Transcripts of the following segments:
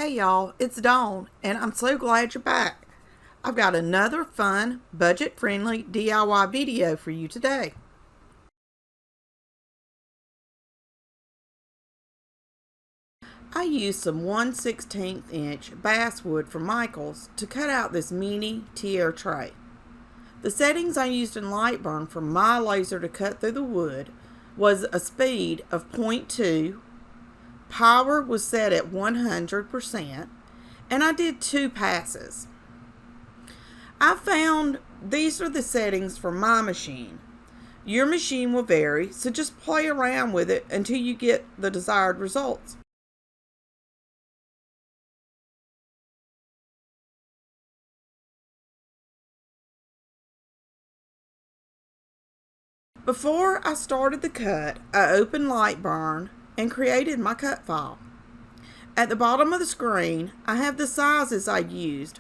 Hey y'all, it's Dawn, and I'm so glad you're back. I've got another fun, budget-friendly DIY video for you today. I used some 1/16 inch basswood from Michael's to cut out this mini tier tray. The settings I used in Lightburn for my laser to cut through the wood was a speed of 0.2, power was set at 100%, and I did 2 passes. I found these are the settings for my machine. Your machine will vary, so just play around with it until you get the desired results. Before I started the cut, I opened Lightburn and created my cut file. At the bottom of the screen, I have the sizes I used,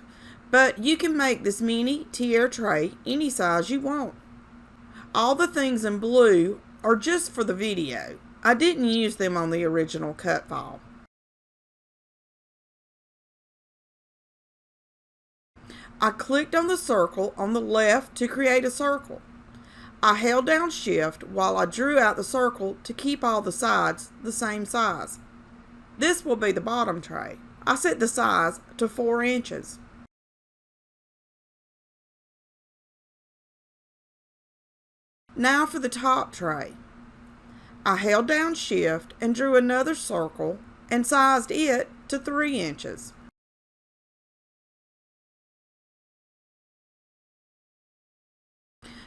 but you can make this mini tier tray any size you want. All the things in blue are just for the video. I didn't use them on the original cut file. I clicked on the circle on the left to create a circle. I held down Shift while I drew out the circle to keep all the sides the same size. This will be the bottom tray. I set the size to 4 inches. Now for the top tray. I held down Shift and drew another circle and sized it to 3 inches.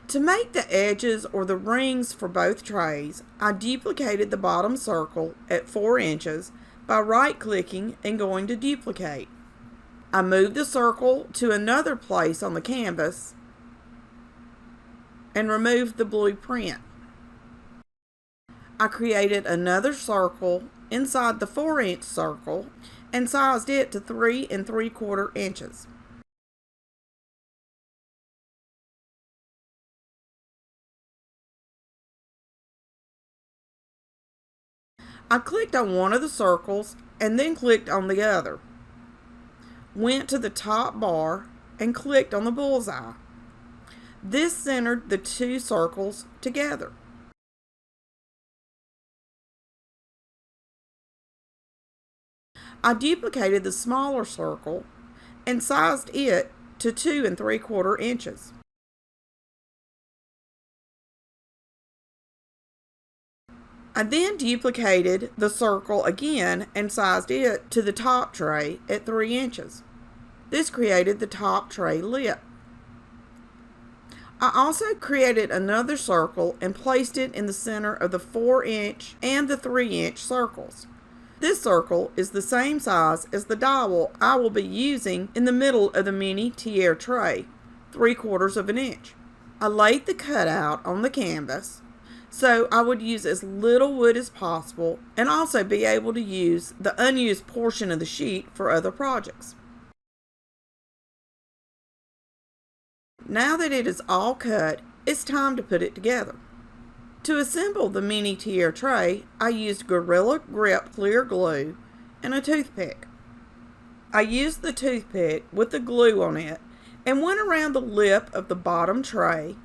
To make the edges or the rings for both trays, I duplicated the bottom circle at 4 inches by right-clicking and going to duplicate. I moved the circle to another place on the canvas and removed the blueprint. I created another circle inside the 4-inch circle and sized it to 3 3/4 inches. I clicked on one of the circles and then clicked on the other. Went to the top bar and clicked on the bullseye. This centered the 2 circles together. I duplicated the smaller circle and sized it to 2 3/4 inches. I then duplicated the circle again and sized it to the top tray at 3 inches. This created the top tray lip. I also created another circle and placed it in the center of the 4-inch and the 3-inch circles. This circle is the same size as the dowel I will be using in the middle of the mini tier tray, 3/4 of an inch. I laid the cutout on the canvas so I would use as little wood as possible and also be able to use the unused portion of the sheet for other projects. Now that it is all cut, it's time to put it together. To assemble the mini tier tray, I used Gorilla Grip clear glue and a toothpick. I used the toothpick with the glue on it and went around the lip of the bottom tray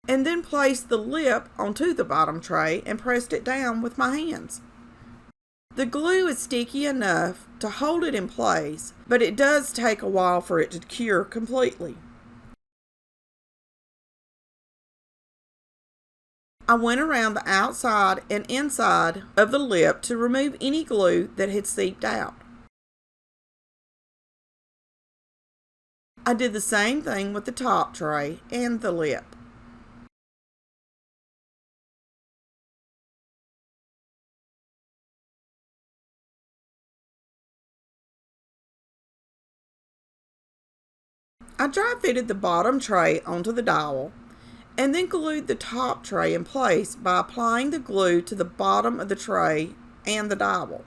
and then placed the lip onto the bottom tray and pressed it down with my hands. The glue is sticky enough to hold it in place, but it does take a while for it to cure completely. I went around the outside and inside of the lip to remove any glue that had seeped out. I did the same thing with the top tray and the lip. I dry fitted the bottom tray onto the dowel and then glued the top tray in place by applying the glue to the bottom of the tray and the dowel.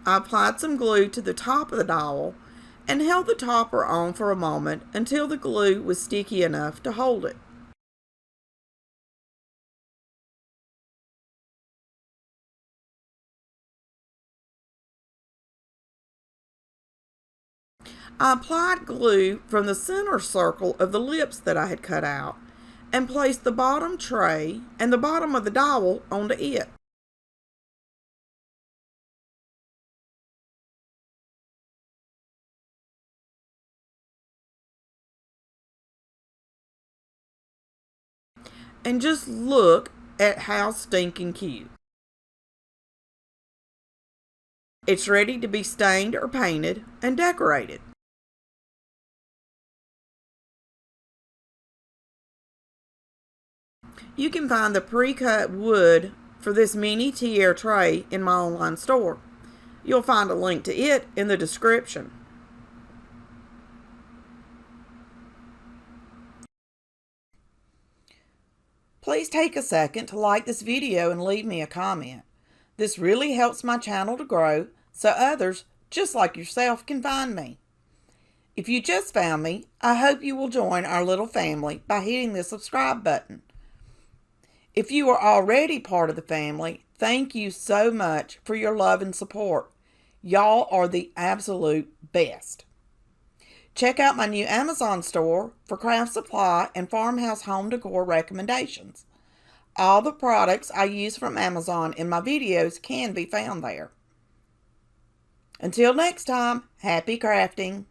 I applied some glue to the top of the dowel and held the topper on for a moment until the glue was sticky enough to hold it. I applied glue from the center circle of the lips that I had cut out and placed the bottom tray and the bottom of the dowel onto it. And just look at how stinking cute. It's ready to be stained or painted and decorated. You can find the pre-cut wood for this mini tea air tray in my online store. You'll find a link to it in the description. Please take a second to like this video and leave me a comment. This really helps my channel to grow so others just like yourself can find me. If you just found me, I hope you will join our little family by hitting the subscribe button. If you are already part of the family, thank you so much for your love and support. Y'all are the absolute best. Check out my new Amazon store for craft supply and farmhouse home decor recommendations. All the products I use from Amazon in my videos can be found there. Until next time, happy crafting!